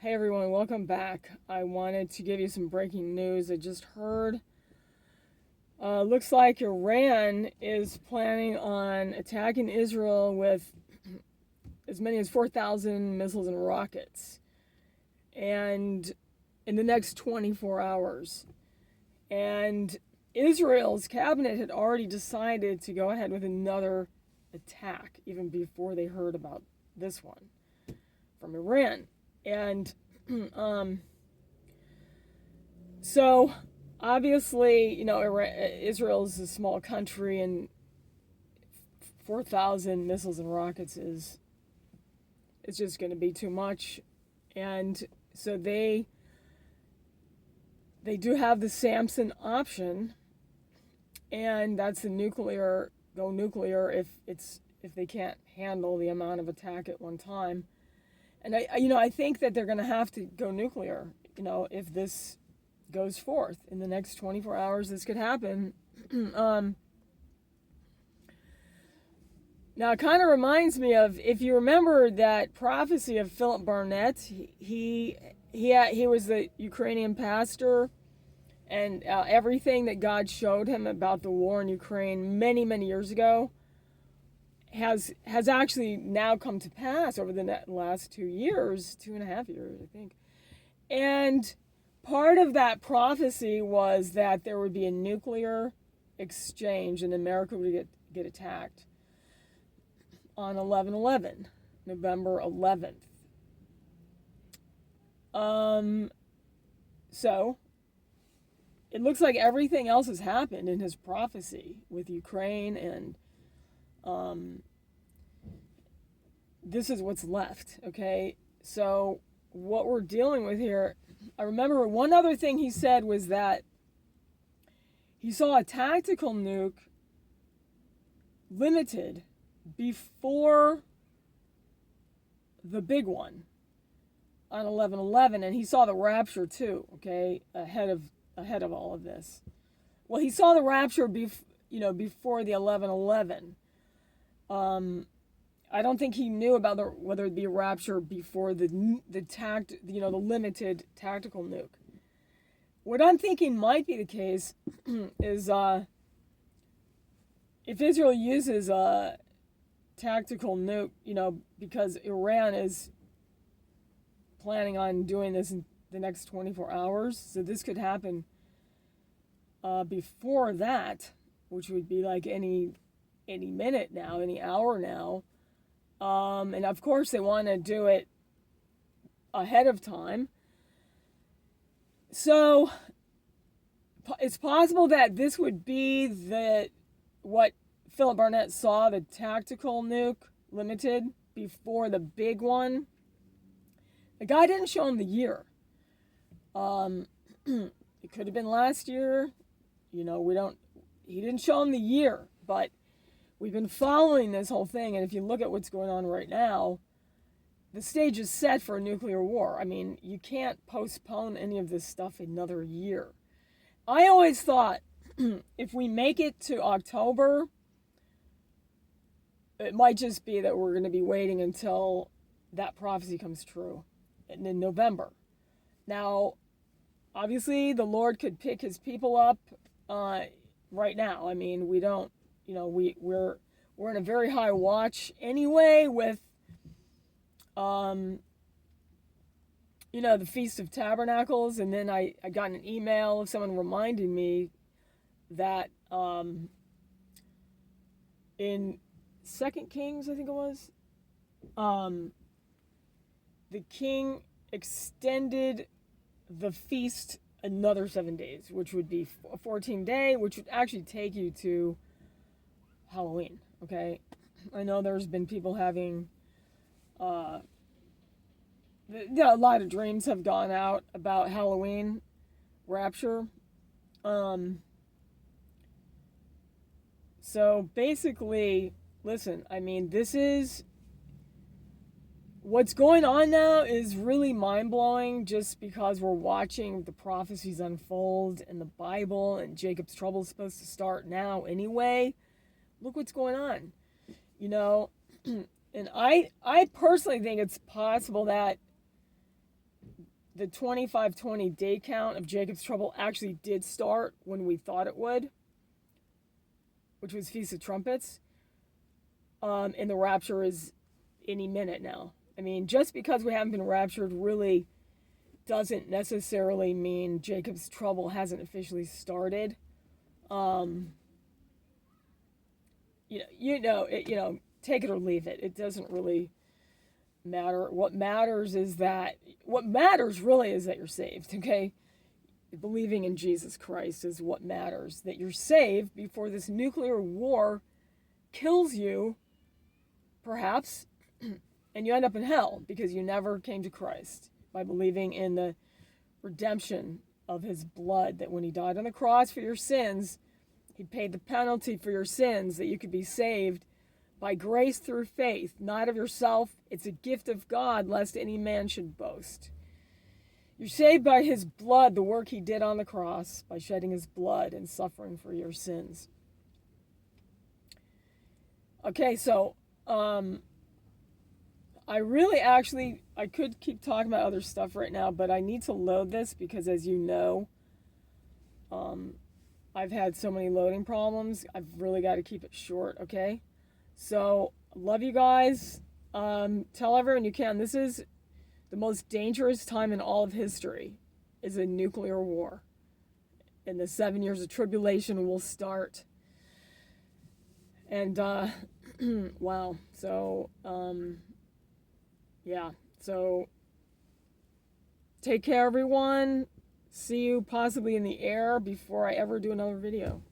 Hey everyone, welcome back. I wanted to give you some breaking news. I just heard. Looks like Iran is planning on attacking Israel with as many as 4,000 missiles and rockets, and in the next 24 hours. And Israel's cabinet had already decided to go ahead with another attack, even before they heard about this one from Iran. And so obviously, Israel is a small country, and 4,000 missiles and rockets is it's just going to be too much. And so they do have the Samson option, and that's the go nuclear if they can't handle the amount of attack at one time. And I think that they're going to have to go nuclear, if this goes forth in the next 24 hours. This could happen. Now, it kind of reminds me of, if you remember that prophecy of Philip Barnett. He was the Ukrainian pastor, and everything that God showed him about the war in Ukraine many, many years ago has actually now come to pass over the last 2.5 years, I think. And part of that prophecy was that there would be a nuclear exchange and America would get attacked on 11/11, November 11th. So it looks like everything else has happened in his prophecy with Ukraine, and this is what's left, okay? So what we're dealing with here, I remember one other thing he said was that he saw a tactical nuke limited before the big one on 11/11, and he saw the rapture too, okay, ahead of all of this. Well, he saw the rapture before the 11/11. I don't think he knew about whether it'd be a rapture before the limited tactical nuke. What I'm thinking might be the case is if Israel uses a tactical nuke, because Iran is planning on doing this in the next 24 hours, so this could happen before that, which would be like any minute now, any hour now. And of course, they want to do it ahead of time. So it's possible that this would be what Philip Barnett saw, the tactical nuke limited before the big one. The guy didn't show him the year. It could have been last year. He didn't show him the year, but we've been following this whole thing, and if you look at what's going on right now, the stage is set for a nuclear war. I mean, you can't postpone any of this stuff another year. I always thought if we make it to October, it might just be that we're going to be waiting until that prophecy comes true in November. Now, obviously, the Lord could pick his people up right now. I mean, we don't, we're in a very high watch anyway with, the Feast of Tabernacles. And then I got an email of someone reminding me that in 2 Kings, I think it was, the king extended the feast another 7 days, which would be a 14-day, which would actually take you to Halloween, okay? I know there's been people having, a lot of dreams have gone out about Halloween rapture. So basically, listen, I mean, what's going on now is really mind-blowing, just because we're watching the prophecies unfold in the Bible, and Jacob's trouble is supposed to start now anyway. Look what's going on, and I personally think it's possible that the 2520 day count of Jacob's Trouble actually did start when we thought it would, which was Feast of Trumpets. And the rapture is any minute now. I mean, just because we haven't been raptured really doesn't necessarily mean Jacob's Trouble hasn't officially started. Take it or leave it. It doesn't really matter. What matters really is that you're saved, okay? Believing in Jesus Christ is what matters. That you're saved before this nuclear war kills you, perhaps, and you end up in hell because you never came to Christ by believing in the redemption of his blood, that when he died on the cross for your sins, he paid the penalty for your sins, that you could be saved by grace through faith, not of yourself. It's a gift of God, lest any man should boast. You're saved by his blood, the work he did on the cross, by shedding his blood and suffering for your sins. Okay, so I could keep talking about other stuff right now, but I need to load this because, as you know, I've had so many loading problems. I've really got to keep it short, okay? So, love you guys. Tell everyone you can. This is the most dangerous time in all of history, is a nuclear war. And the 7 years of tribulation will start. And, wow. So, yeah. So, take care, everyone. See you possibly in the air before I ever do another video.